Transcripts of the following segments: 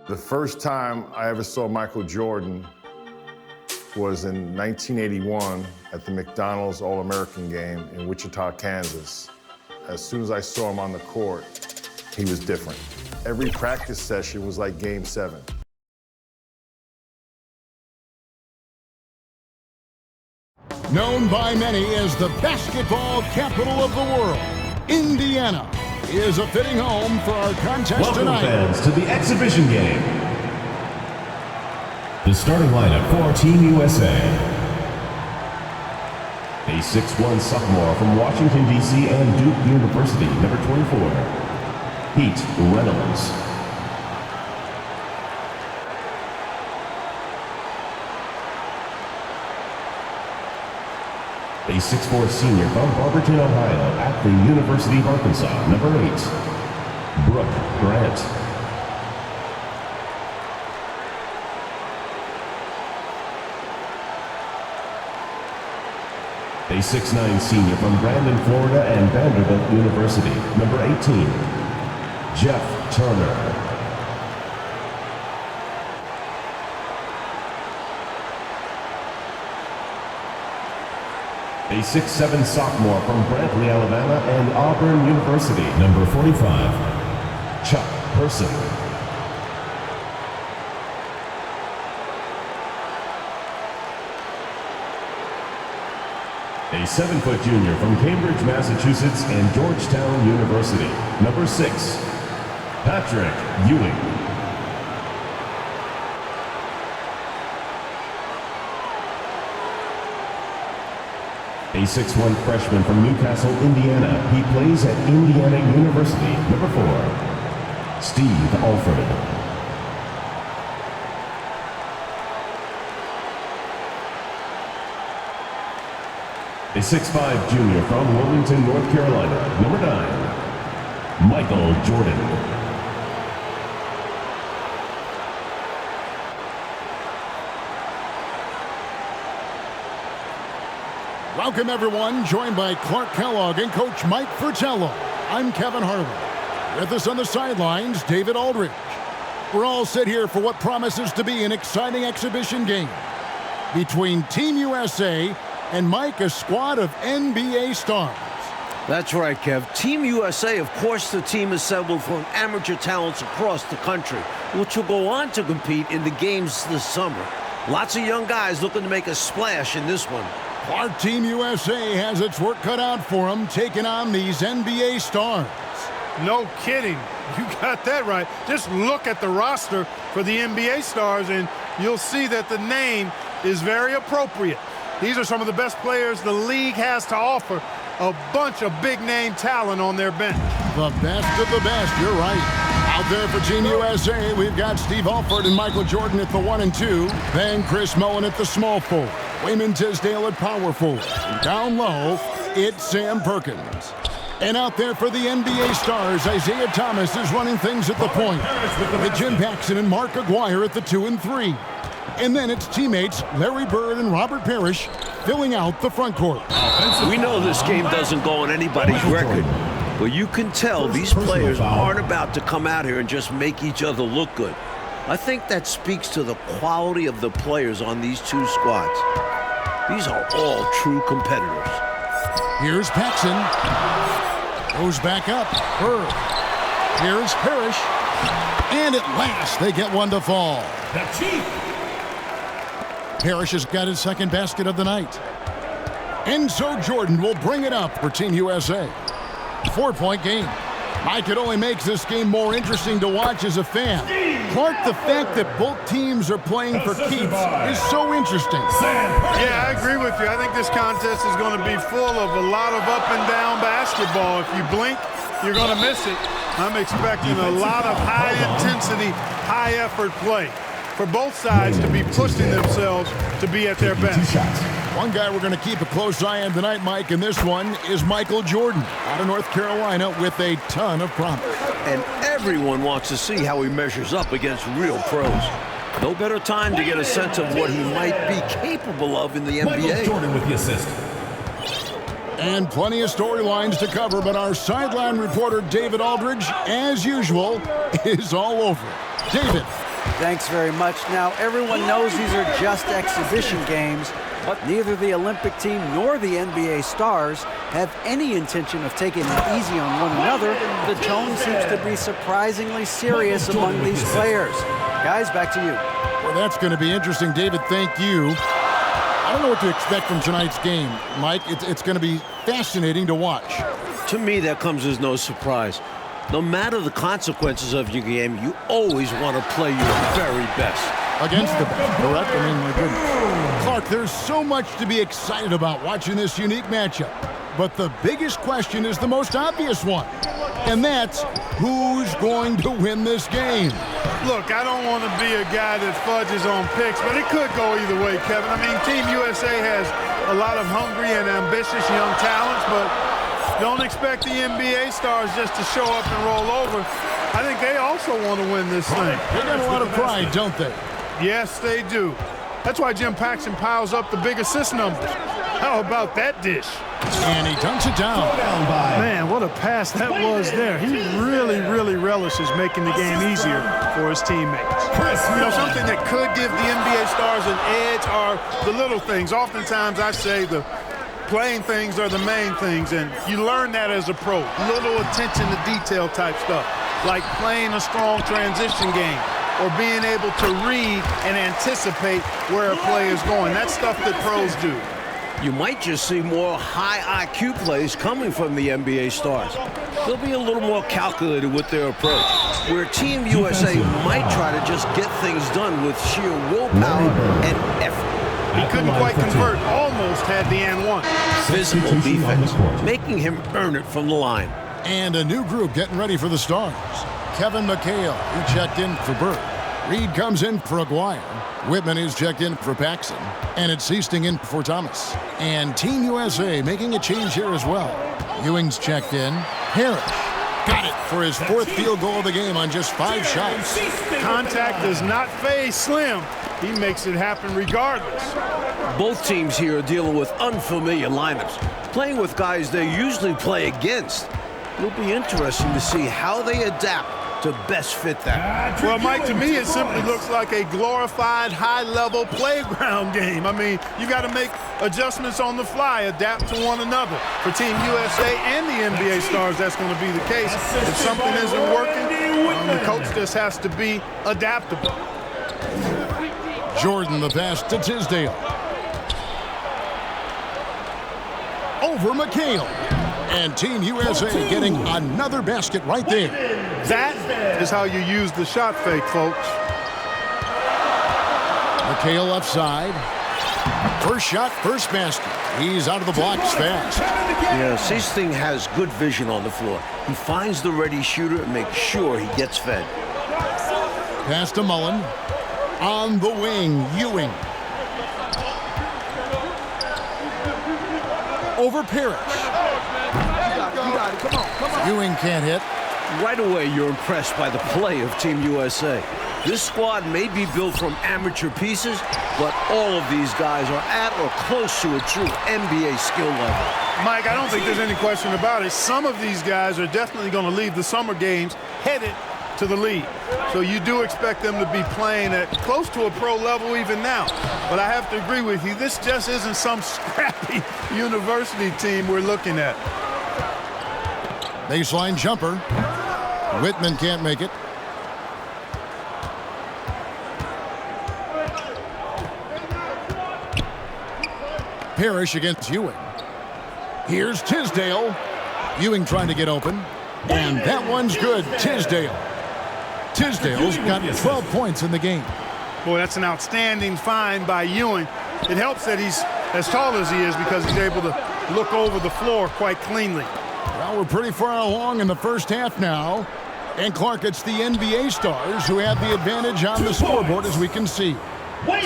The first time I ever saw Michael Jordan was in 1981 at the McDonald's All-American game in Wichita, Kansas. As soon as I saw him on the court, he was different. Every practice session was like Game 7. Known by many as the basketball capital of the world, Indiana is a fitting home for our contest tonight. Welcome, fans, to the exhibition game. The starting lineup for Team USA. A 6'1" sophomore from Washington, D.C. and Duke University, number 24, Pete Reynolds. A 6'4" senior from Barberton, Ohio, at the University of Arkansas, number 8, Brooke Grant. A 6'9" senior from Brandon, Florida, and Vanderbilt University, number 18, Jeff Turner. A 6'7" sophomore from Brantley, Alabama, and Auburn University, number 45, Chuck Person. A 7-foot junior from Cambridge, Massachusetts, and Georgetown University, number 6, Patrick Ewing. A 6'1" freshman from Newcastle, Indiana. He plays at Indiana University, number 4, Steve Alford. A 6'5" junior from Wilmington, North Carolina, number 9, Michael Jordan. Welcome, everyone. Joined by Clark Kellogg and Coach Mike Fratello. I'm Kevin Harlan. With us on the sidelines, David Aldridge. We're all set here for what promises to be an exciting exhibition game between Team USA and Mike, a squad of NBA stars. That's right, Kev. Team USA, of course, the team assembled from amateur talents across the country, which will go on to compete in the games this summer. Lots of young guys looking to make a splash in this one. Our Team USA has its work cut out for them, taking on these NBA stars. No kidding. You got that right. Just look at the roster for the NBA stars, and you'll see that the name is very appropriate. These are some of the best players the league has to offer. A bunch of big-name talent on their bench. The best of the best, you're right. Out there for Team USA, we've got Steve Alford and Michael Jordan at the 1 and 2. Then Chris Mullin at the small forward. Wayman Tisdale at power forward. And down low, it's Sam Perkins. And out there for the NBA stars, Isaiah Thomas is running things at the point, with Jim Paxson and Mark Aguirre at the 2 and 3. And then it's teammates Larry Bird and Robert Parrish filling out the front court. We know this game doesn't go on anybody's record, but you can tell these players aren't about to come out here and just make each other look good. I think that speaks to the quality of the players on these two squads. These are all true competitors. Here's Paxson. Goes back up. Bird. Here's Parrish. And at last, they get one to fall. The Chief. Parrish has got his second basket of the night. And so Jordan will bring it up for Team USA. 4-point game. Mike, it only makes this game more interesting to watch as a fan. Clark, the fact that both teams are playing for keeps is so interesting. Yeah, I agree with you. I think this contest is going to be full of a lot of up and down basketball. If you blink, you're going to miss it. I'm expecting a lot of high-intensity, high-effort play for both sides to be pushing themselves to be at their best. One guy we're going to keep a close eye on tonight, Mike, and this one is Michael Jordan out of North Carolina with a ton of promise. And everyone wants to see how he measures up against real pros. No better time to get a sense of what he might be capable of in the NBA. Michael Jordan with the assist. And plenty of storylines to cover, but our sideline reporter, David Aldridge, as usual, is all over it. David. Thanks very much. Now, everyone knows these are just exhibition games, but neither the Olympic team nor the NBA stars have any intention of taking it easy on one another. The tone seems to be surprisingly serious among these players. Guys, back to you. Well, that's going to be interesting, David. Thank you. I don't know what to expect from tonight's game, Mike. It's going to be fascinating to watch. To me, that comes as no surprise. No matter the consequences of your game, you always want to play your very best. Against the best, correct? I mean, my goodness. Clark, there's so much to be excited about watching this unique matchup. But the biggest question is the most obvious one. And that's who's going to win this game? Look, I don't want to be a guy that fudges on picks, but it could go either way, Kevin. I mean, Team USA has a lot of hungry and ambitious young talents, but don't expect the NBA stars just to show up and roll over. I think they also want to win this thing. They got a lot of pride, don't they? Yes, they do. That's why Jim Paxson piles up the big assist numbers. How about that dish? And he dunks it down. Man, what a pass that was there. He really relishes making the game easier for his teammates. You know, something that could give the NBA stars an edge are the little things. Oftentimes I say the playing things are the main things, and you learn that as a pro. Little attention to detail type stuff, like playing a strong transition game or being able to read and anticipate where a play is going. That's stuff that pros do. You might just see more high IQ plays coming from the NBA stars. They'll be a little more calculated with their approach, where Team USA might try to just get things done with sheer willpower and effort. He couldn't quite convert, almost had the and one. Physical defense, making him earn it from the line. And a new group getting ready for the stars. Kevin McHale, who checked in for Bird. Reed comes in for Aguirre. Whitman is checked in for Paxson. And it's Seasting in for Thomas. And Team USA making a change here as well. Ewing's checked in. Harris got it for his fourth field goal of the game on just 5 shots. Contact does not phase Slim. He makes it happen regardless. Both teams here are dealing with unfamiliar lineups, playing with guys they usually play against. It'll be interesting to see how they adapt to best fit that. Well, Mike, to me, it simply looks like a glorified high-level playground game. I mean, you got to make adjustments on the fly, adapt to one another. For Team USA and the NBA stars, that's going to be the case. If something isn't working, the coach just has to be adaptable. Jordan the pass to Tisdale. Over McHale. And Team USA getting another basket right there. That is how you use the shot fake, folks. McHale left side. First shot, first basket. He's out of the blocks fast. Yeah, Seasting has good vision on the floor. He finds the ready shooter and makes sure he gets fed. Pass to Mullen. On the wing, Ewing. Over Parrish. Ewing can't hit. Right away, you're impressed by the play of Team USA. This squad may be built from amateur pieces, but all of these guys are at or close to a true NBA skill level. Mike, I don't think there's any question about it. Some of these guys are definitely going to leave the summer games headed to the league. So you do expect them to be playing at close to a pro level even now. But I have to agree with you, this just isn't some scrappy university team we're looking at. Baseline jumper. Whitman can't make it. Parrish against Ewing. Here's Tisdale. Ewing trying to get open. And that one's good. Tisdale. Tisdale's got 12 points in the game. Boy, that's an outstanding find by Ewing. It helps that he's as tall as he is because he's able to look over the floor quite cleanly. Well, we're pretty far along in the first half now. And Clark, it's the NBA stars who have the advantage on the scoreboard, as we can see.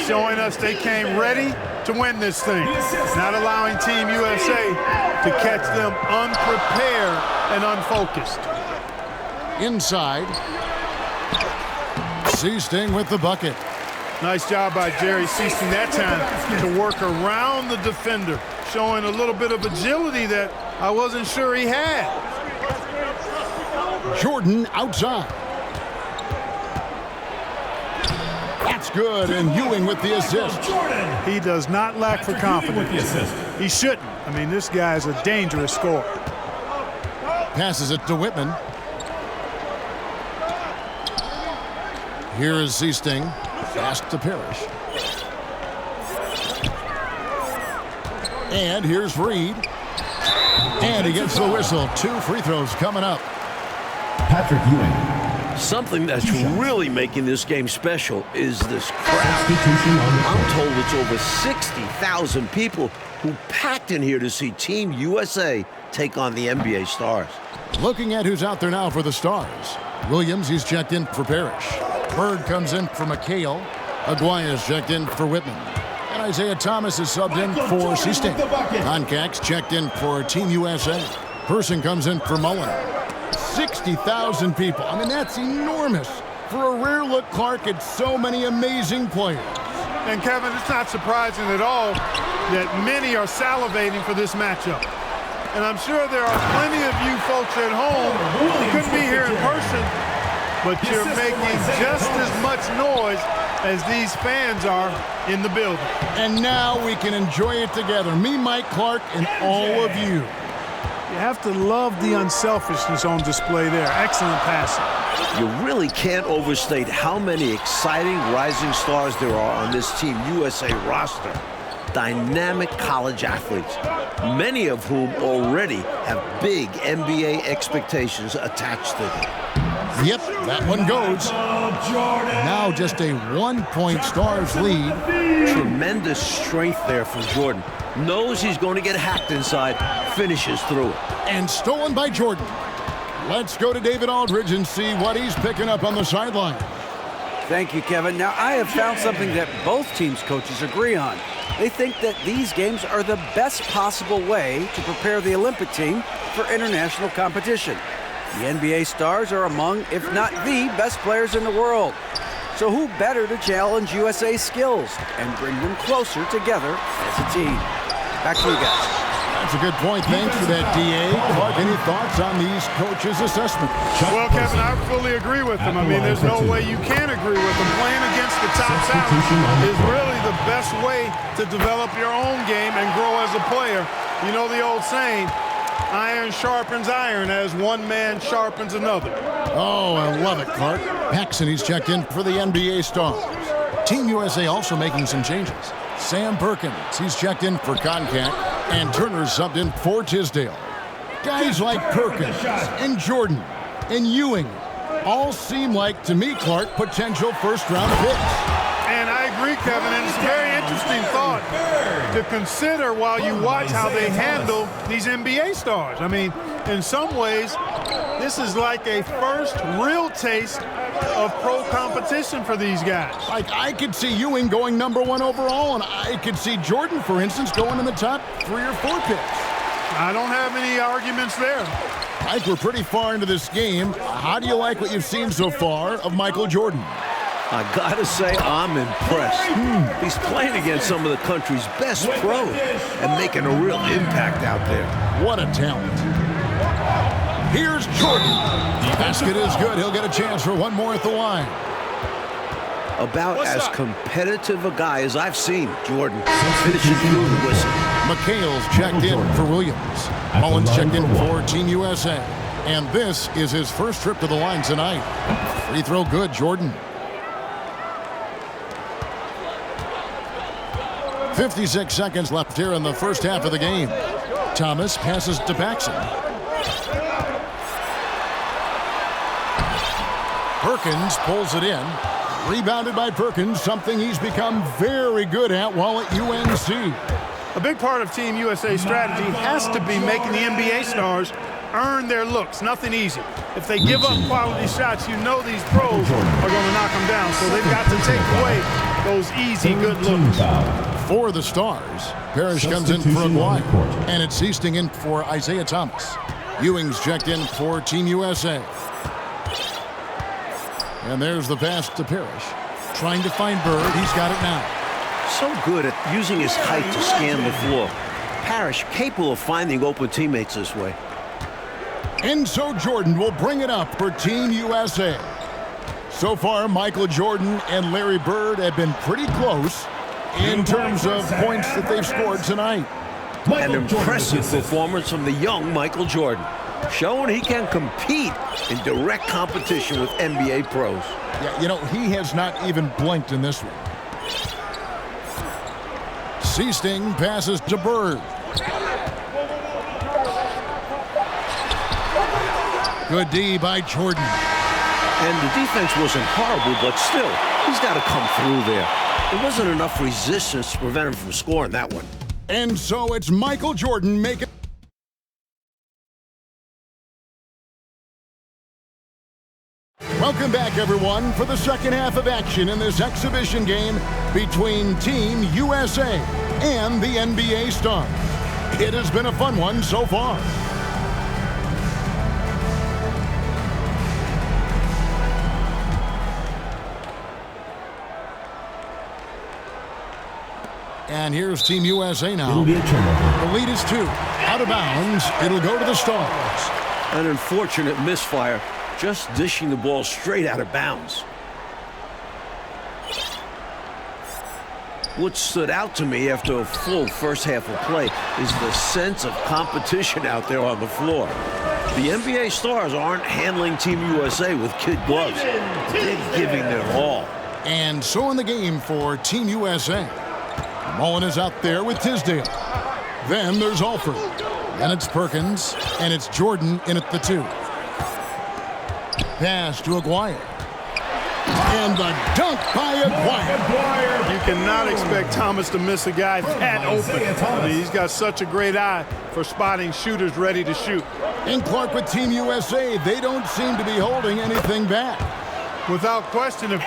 Showing us they came ready to win this thing. Not allowing Team USA to catch them unprepared and unfocused. Inside. Seasting with the bucket. Nice job by Jerry Seasting that time to work around the defender, showing a little bit of agility that I wasn't sure he had. Jordan outside. That's good, and Ewing with the assist. He does not lack for confidence. He shouldn't. I mean, this guy is a dangerous scorer. Passes it to Whitman. Here is Seasting. Pass to Parrish. And here's Reed. And he gets the whistle. 2 free throws coming up. Patrick Ewing. Something that's really making this game special is this crowd. Substitution on the I'm court. told it's over 60,000 people who packed in here to see Team USA take on the NBA Stars. Looking at who's out there now for the Stars. Williams, he's checked in for Parrish. Bird comes in for McHale. Aguaya's checked in for Whitman. And Isaiah Thomas is subbed in for Seasting. Koncak's checked in for Team USA. Person comes in for Mullen. 60,000 people. I mean, that's enormous. For a rare look, Clark, it's so many amazing players. And Kevin, it's not surprising at all that many are salivating for this matchup. And I'm sure there are plenty of you folks at home who couldn't be here in person, but you're making just as much noise as these fans are in the building. And now we can enjoy it together. Me, Mike Clark, and all of you. You have to love the unselfishness on display there. Excellent passing. You really can't overstate how many exciting rising stars there are on this Team USA roster. Dynamic college athletes, many of whom already have big NBA expectations attached to them. Yep, that one goes. Now just a 1-point Stars lead. Tremendous strength there from Jordan. Knows he's going to get hacked inside, finishes through it. And stolen by Jordan. Let's go to David Aldridge and see what he's picking up on the sideline. Thank you, Kevin. Now, I have found something that both teams' coaches agree on. They think that these games are the best possible way to prepare the Olympic team for international competition. The NBA Stars are among, if not the best players in the world. So who better to challenge USA's skills and bring them closer together as a team? Back to you guys. That's a good point. Thanks for that, D.A. Clark, any thoughts on these coaches' assessment? Well, Kevin, I fully agree with them. I mean, there's no way you can agree with them. Playing against the top talent is really the best way to develop your own game and grow as a player. You know the old saying, iron sharpens iron as one man sharpens another. Oh, I love it, Clark. Paxson, he's checked in for the NBA Stars. Team USA also making some changes. Sam Perkins, he's checked in for Koncak, and Turner's subbed in for Tisdale. Guys like Perkins and Jordan and Ewing all seem like, to me, Clark, potential first-round picks. And I agree, Kevin, and it's a very interesting thought to consider while you watch how they handle these NBA stars. I mean, in some ways, this is like a first real taste of pro competition for these guys. Like, I could see Ewing going #1 overall, and I could see Jordan, for instance, going in the top 3 or 4 picks. I don't have any arguments there. Mike, we're pretty far into this game. How do you like what you've seen so far of Michael Jordan? I gotta say, I'm impressed. He's playing against some of the country's best pros and making a real impact out there. What a talent. Here's Jordan. The basket is good. He'll get a chance for one more at the line. About as competitive a guy as I've seen, Jordan. Finishing through the whistle. McHale's checked in for Williams. Mullins checked in for Team USA. And this is his first trip to the line tonight. Free throw good, Jordan. 56 seconds left here in the first half of the game. Thomas passes to Paxson. Perkins pulls it in. Rebounded by Perkins, something he's become very good at while at UNC. A big part of Team USA's strategy has to be making the NBA stars earn their looks. Nothing easy. If they give up quality shots, you know these pros are going to knock them down. So they've got to take away those easy, good looks. For the Stars, Parrish comes in for Aguayo, and it's Seasting in for Isaiah Thomas. Ewing's checked in for Team USA. And there's the pass to Parrish. Trying to find Bird. He's got it now. So good at using his height to scan the floor. Parrish capable of finding open teammates this way. And so Jordan will bring it up for Team USA. So far, Michael Jordan and Larry Bird have been pretty close in terms of points that they've scored tonight. An impressive performance from the young Michael Jordan, showing he can compete in direct competition with NBA pros. Yeah, you know, he has not even blinked in this one. Seasting passes to Bird. Good D by Jordan. And the defense wasn't horrible, but still, he's got to come through there. There wasn't enough resistance to prevent him from scoring that one. And so it's Michael Jordan making... Welcome back, everyone, for the second half of action in this exhibition game between Team USA and the NBA Stars. It has been a fun one so far. And here's Team USA now. It'll be a turnover. The lead is 2. Out of bounds. It'll go to the Stars. An unfortunate misfire, just dishing the ball straight out of bounds. What stood out to me after a full first half of play is the sense of competition out there on the floor. The NBA Stars aren't handling Team USA with kid gloves. They're giving their all. And so in the game for Team USA. Mullen is out there with Tisdale. Then there's Alford. Then it's Perkins. And it's Jordan in at the 2. Pass to Aguirre. And the dunk by Aguirre. You cannot expect Thomas to miss a guy that open. I mean, he's got such a great eye for spotting shooters ready to shoot. And Clark with Team USA, they don't seem to be holding anything back. Without question, if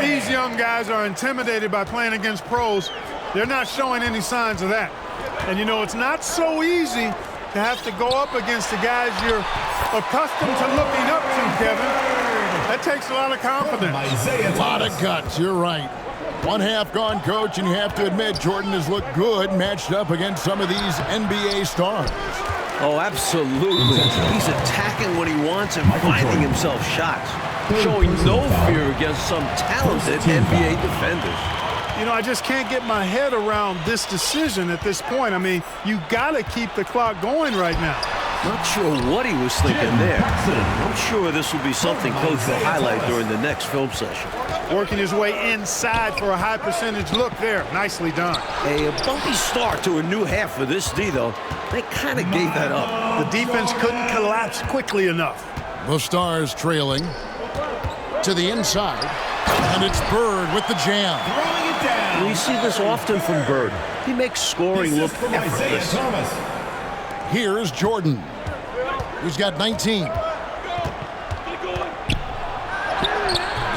these young guys are intimidated by playing against pros, they're not showing any signs of that. And, you know, it's not so easy to have to go up against the guys you're accustomed to looking up to, Kevin. That takes a lot of confidence. A lot of guts, you're right. One half gone, Coach, and you have to admit Jordan has looked good matched up against some of these NBA stars. Oh, absolutely. He's attacking when he wants and finding himself shots, showing no fear against some talented NBA defenders. You know, I just can't get my head around this decision at this point. I mean, you got to keep the clock going right now. Not sure what he was thinking there. I'm sure this will be something Coach will highlight during the next film session. Working his way inside for a high percentage look there. Nicely done. A bumpy start to a new half for this D, though. They kind of gave that up. The defense couldn't collapse quickly enough. The Stars trailing to the inside, and it's Bird with the jam. We see this often from Bird. He makes scoring look effortless. Here's Jordan. He's got 19.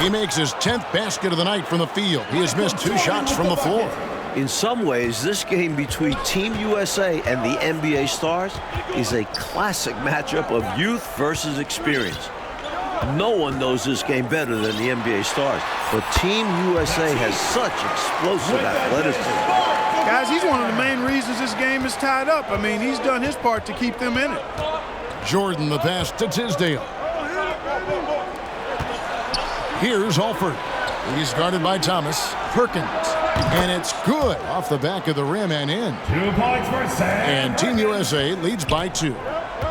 He makes his 10th basket of the night from the field. He has missed 2 shots from the floor. In some ways, this game between Team USA and the NBA Stars is a classic matchup of youth versus experience. No one knows this game better than the NBA Stars, but Team USA has such explosive athleticism. Guys, he's one of the main reasons this game is tied up. I mean, he's done his part to keep them in it. Jordan, the pass to Tisdale. Here's Alford. He's guarded by Thomas. Perkins. And it's good off the back of the rim and in. 2 points for Sam. And Team USA leads by 2.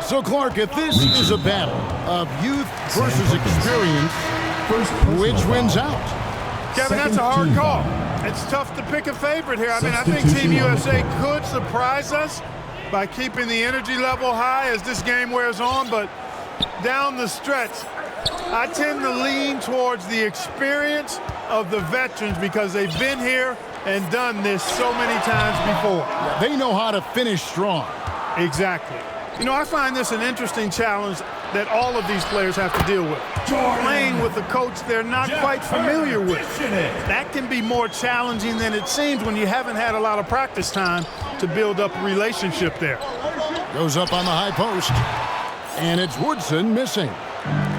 So, Clark, if this is a battle of youth versus experience, which wins out? Kevin, that's a hard call. It's tough to pick a favorite here. I mean, I think Team USA could surprise us by keeping the energy level high as this game wears on, but down the stretch, I tend to lean towards the experience of the veterans because they've been here and done this so many times before. They know how to finish strong. Exactly. You know, I find this an interesting challenge that all of these players have to deal with. Playing with a coach they're not quite familiar with. That can be more challenging than it seems when you haven't had a lot of practice time to build up a relationship there. Goes up on the high post. And it's Woodson missing.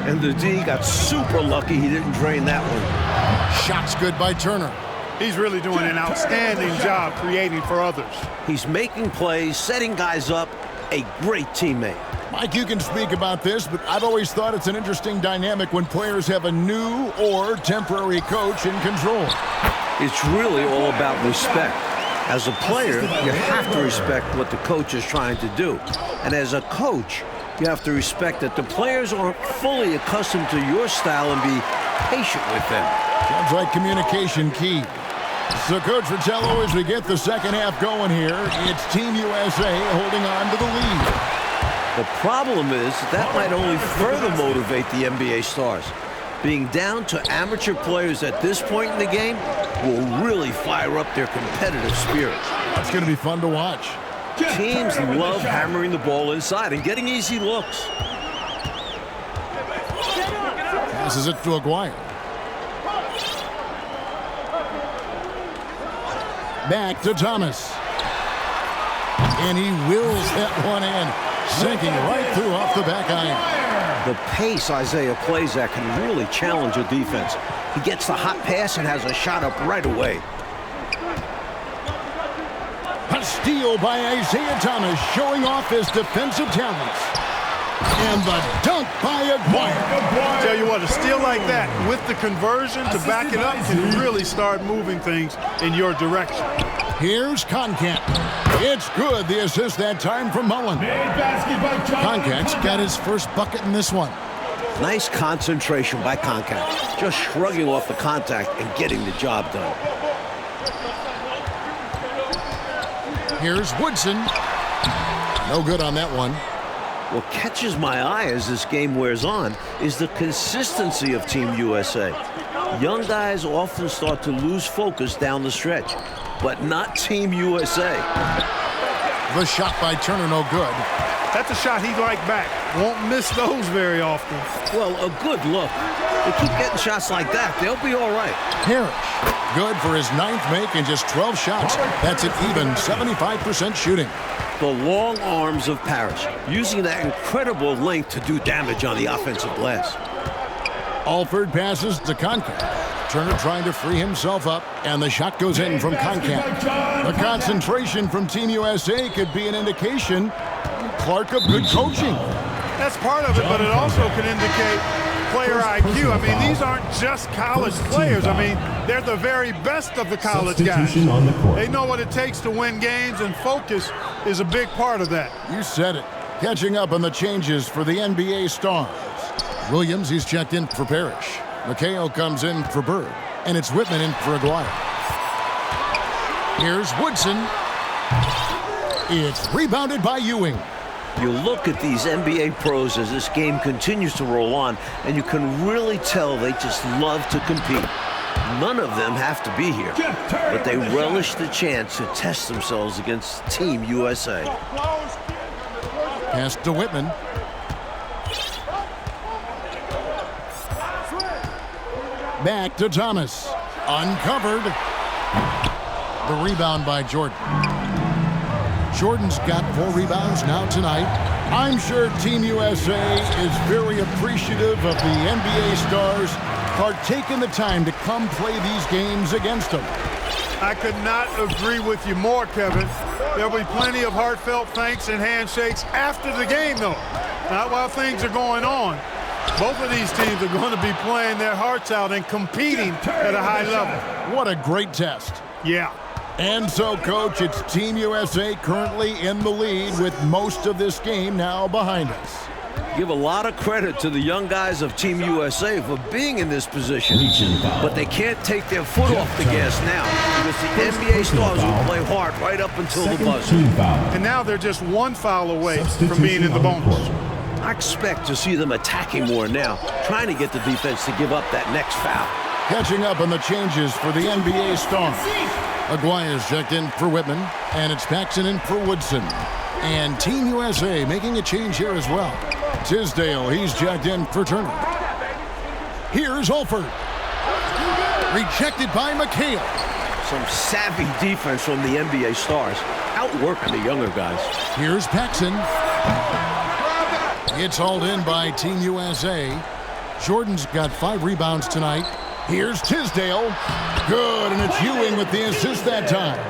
And the D got super lucky he didn't drain that one. Shots good by Turner. He's really doing an outstanding job creating for others. He's making plays, setting guys up, a great teammate. Mike, you can speak about this, but I've always thought it's an interesting dynamic when players have a new or temporary coach in control. It's really all about respect. As a player, you have to respect what the coach is trying to do. And as a coach, you have to respect that the players aren't fully accustomed to your style and be patient with them. Sounds like communication key. So, Coach Fratello, as we get the second half going here, it's Team USA holding on to the lead. The problem is that might only further motivate the NBA stars. Being down to amateur players at this point in the game will really fire up their competitive spirit. That's going to be fun to watch. Teams love hammering the ball inside and getting easy looks. Passes it to Aguirre. Back to Thomas. And he wills that one in, sinking right through off the back iron. The pace Isaiah plays at can really challenge a defense. He gets the hot pass and has a shot up right away. A steal by Isaiah Thomas, showing off his defensive talents. And the dunk by Aguirre. Tell you what, a steal like that with the conversion to back it up can really start moving things in your direction. Here's Concat. It's good, the assist that time from Mullen. Concat's got his first bucket in this one. Nice concentration by Concat. Just shrugging off the contact and getting the job done. Here's Woodson. No good on that one. What catches my eye as this game wears on is the consistency of Team USA. Young guys often start to lose focus down the stretch, but not Team USA. The shot by Turner, no good. That's a shot he'd like back. Won't miss those very often. Well, a good look. They keep getting shots like that, they'll be all right. Parrish, good for his 9th make in just 12 shots. That's an even 75% shooting. The long arms of Parrish, using that incredible length to do damage on the offensive glass. Alford passes to Concat. Turner trying to free himself up, and the shot goes in from Concat. The concentration from Team USA could be an indication, Clark, of good coaching. That's part of it, but it also can indicate player IQ. I mean, these aren't just college players. I mean, they're the very best of the college guys. They know what it takes to win games, and focus is a big part of that. You said it. Catching up on the changes for the NBA stars. Williams, he's checked in for Parrish. McHale comes in for Bird, and it's Whitman in for Aguirre. Here's Woodson. It's rebounded by Ewing. You look at these NBA pros as this game continues to roll on, and you can really tell they just love to compete. None of them have to be here, but they relish the chance to test themselves against Team USA. Pass to Whitman. Back to Thomas. Uncovered. The rebound by Jordan. Jordan's got 4 rebounds now tonight. I'm sure Team USA is very appreciative of the NBA stars for taking the time to come play these games against them. I could not agree with you more, Kevin. There'll be plenty of heartfelt thanks and handshakes after the game, though. Not while things are going on. Both of these teams are going to be playing their hearts out and competing at a high level. What a great test. Yeah. And so, Coach, it's Team USA currently in the lead with most of this game now behind us. Give a lot of credit to the young guys of Team USA for being in this position, but they can't take their foot off the gas now because the NBA stars will play hard right up until the buzzer. And now they're just 1 foul away from being in the bonus. I expect to see them attacking more now, trying to get the defense to give up that next foul. Catching up on the changes for the NBA stars. Aguirre's checked in for Whitman, and it's Paxson in for Woodson. And Team USA making a change here as well. Tisdale, he's checked in for Turner. Here's Alford. Rejected by McHale. Some savvy defense from the NBA stars, outworking the younger guys. Here's Paxson. It's hauled in by Team USA. Jordan's got 5 rebounds tonight. Here's Tisdale. Good, and it's Ewing with the assist that time.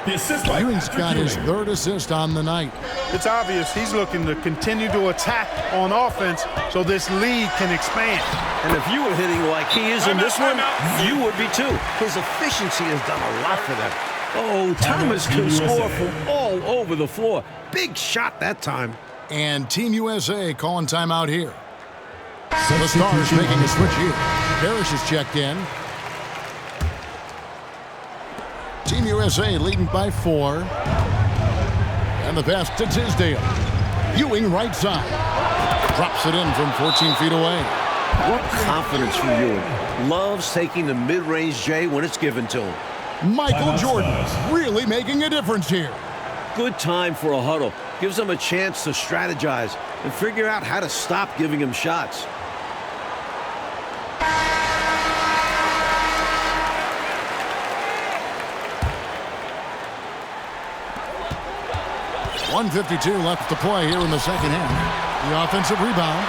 Ewing's got his third assist on the night. It's obvious he's looking to continue to attack on offense so this lead can expand. And if you were hitting like he is in this one, you would be too. His efficiency has done a lot for them. Oh, Thomas can score from all over the floor. Big shot that time. And Team USA calling timeout here. The Stars making a switch here. Parrish is checked in. Team USA leading by 4. And the pass to Tisdale. Ewing right side. Drops it in from 14 feet away. What confidence from Ewing. Loves taking the mid-range J when it's given to him. Michael Jordan really making a difference here. Good time for a huddle. Gives them a chance to strategize and figure out how to stop giving him shots. .152 left to play here in the second half. The offensive rebound.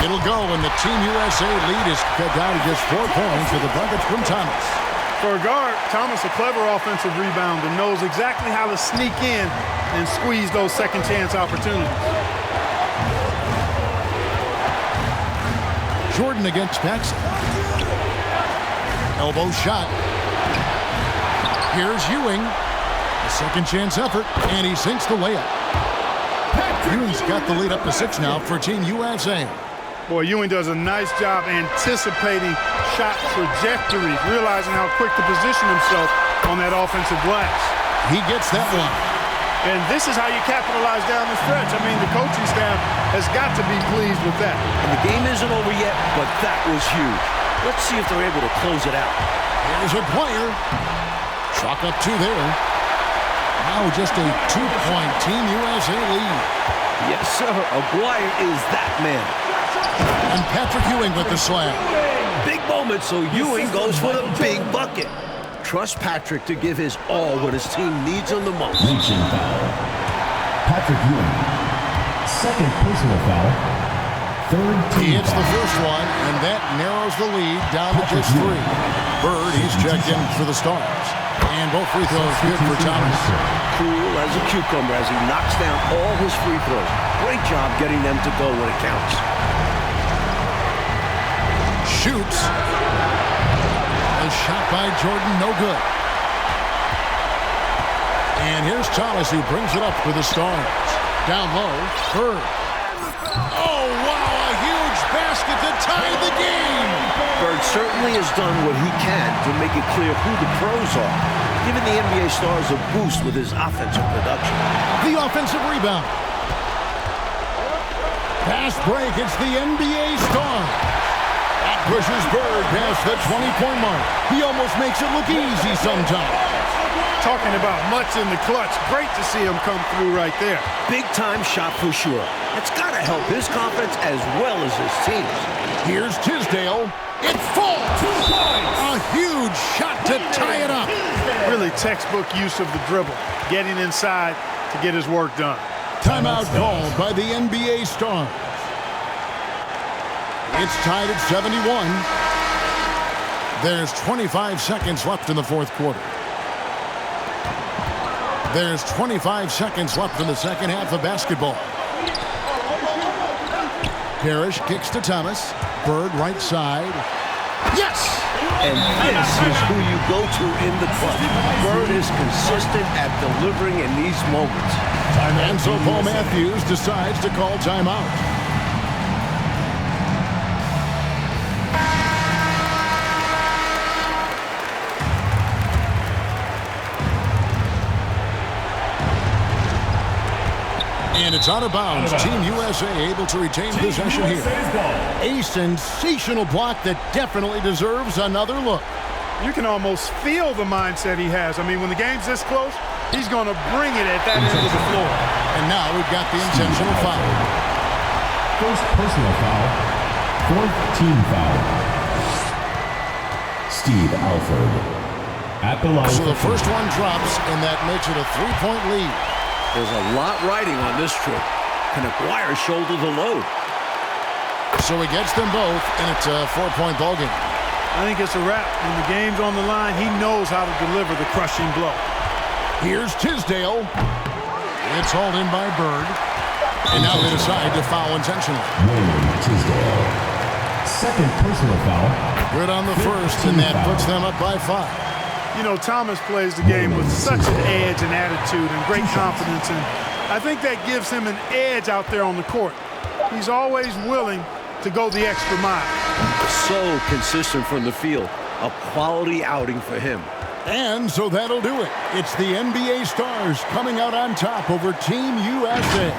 It'll go, and the Team USA lead is cut down to just 4 points with a bucket from Thomas. For a guard, Thomas, a clever offensive rebounder, knows exactly how to sneak in and squeeze those second chance opportunities. Jordan against Paxson. Elbow shot. Here's Ewing. A second chance effort, and he sinks the layup. Ewing's got the lead up to 6 now for Team USA. Boy, Ewing does a nice job anticipating shot trajectories, realizing how quick to position himself on that offensive glass. He gets that one. And this is how you capitalize down the stretch. I mean, the coaching staff has got to be pleased with that. And the game isn't over yet, but that was huge. Let's see if they're able to close it out. Here's a player. Chalk up 2 there. Now just a 2-point Team USA lead. Yes, sir. Aguirre is that man. And Patrick Ewing with the slam. Big moment, so Ewing goes for the big bucket. Trust Patrick to give his all when his team needs him the most. Reaching foul. Patrick Ewing. Second personal foul. Third team He hits foul. the first one, and that narrows the lead down to just 3. Bird, he's checked in for the Stars. And both free throws good for Thomas. Cool as a cucumber as he knocks down all his free throws. Great job getting them to go when it counts. Shoots. A shot by Jordan, no good. And here's Thomas, who brings it up for the Stars. Down low, Bird. Oh, wow, a huge basket to tie the game. Bird certainly has done what he can to make it clear who the pros are, giving the NBA Stars a boost with his offensive production. The offensive rebound. Pass break, it's the NBA Stars. That pushes Bird past the 20-point mark. He almost makes it look easy sometimes. Talking about much in the clutch. Great to see him come through right there. Big-time shot for sure. It's got to help his confidence as well as his team's. Here's Tisdale. It falls. A huge shot to tie it up. Really textbook use of the dribble, getting inside to get his work done. Timeout called by the NBA Stars. It's tied at 71. There's 25 seconds left in the fourth quarter. There's 25 seconds left in the second half of basketball. Parrish kicks to Thomas. Bird right side. Yes! And this is who you go to in the clutch. Bird is consistent at delivering in these moments. And so Paul Matthews decides to call timeout. And it's out of bounds. Team USA able to retain possession here. A sensational block that definitely deserves another look. You can almost feel the mindset he has. I mean, when the game's this close, he's going to bring it at that end of the floor. And now we've got the intentional foul. First personal foul. Fourth team foul. Steve Alford. At the line. So the first one drops, and that makes it a 3-point lead. There's a lot riding on this trip. Can Aguirre shoulder the load? So he gets them both, and it's a 4-point ballgame. I think it's a wrap. When the game's on the line, he knows how to deliver the crushing blow. Here's Tisdale. It's hauled in by Bird. And now they decide to foul intentionally. Wayman Tisdale. Second personal foul. Good on the first, and that puts them up by 5. You know, Thomas plays the game with such an edge and attitude and great confidence, and I think that gives him an edge out there on the court. He's always willing to go the extra mile. So consistent from the field. A quality outing for him. And so that'll do it. It's the NBA Stars coming out on top over Team USA.